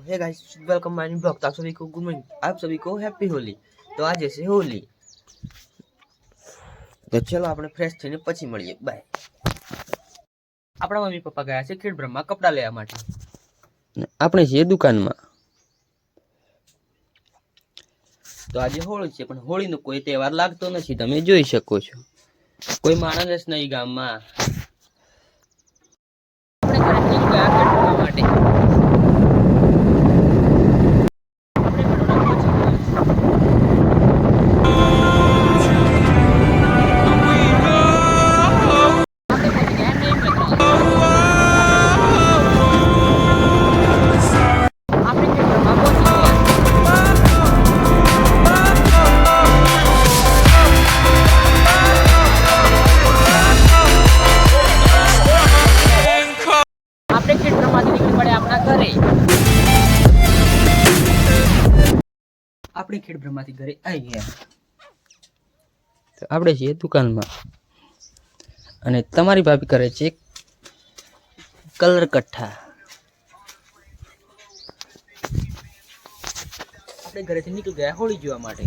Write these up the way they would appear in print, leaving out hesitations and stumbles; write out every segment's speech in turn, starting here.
Hey guys, welcome my new blog. तो आप सभी को गुड मॉर्निंग, आप सभी को हैप्पी होली। तो आज से होली, तो चलो આપણે ફ્રેશ થઈને પછી મળીએ, બાય। આપણા મમ્મી પપ્પા ગયા છે ખેડ બ્રહ્મા કપડા લેવા માટે, આપણે છીએ દુકાનમાં। તો આજે હોળી છે, પણ હોળીનો કોઈ તહેવાર લાગતો નથી, તમે જોઈ શકો છો। કોઈ માણસ જ નહીં ગામમાં। આપણે ઘરેથી ગયા ખેડ બ્રહ્મા માટે। આપણે ખેડ બ્રહ્માથી ઘરે આવી ગયા, તો આપણે છીએ દુકાનમાં, અને તમારી ભાભી કરે છે કલર કઠ્ઠા। આપણે ઘરેથી નીકળી ગયા હોળી જોવા માટે।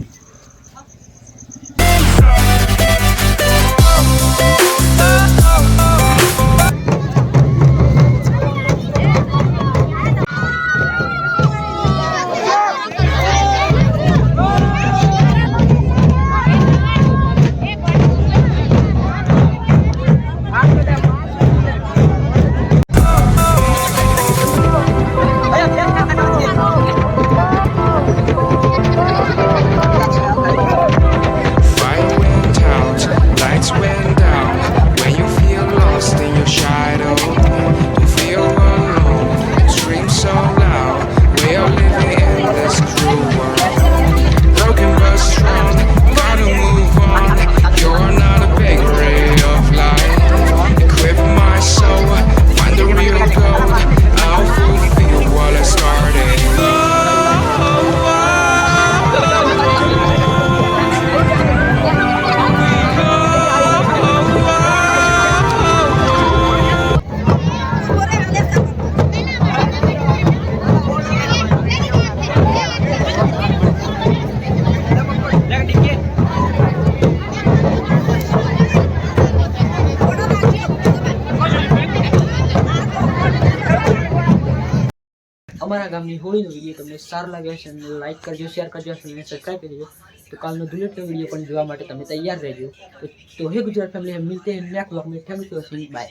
અમારા ગામની હોળીનો વિડીયો તમને સારો લાગ્યો છે, લાઈક કરજો, શેર કરજો, અને સબસ્ક્રાઈબ કરજો। તો કાલનો બુલેટનો વિડીયો પણ જોવા માટે તમે તૈયાર રહેજો। તો હે ગુજરાત ફેમિલી, મિલતે हैं नेक्स्ट ब्लॉग में। Thank you, bye.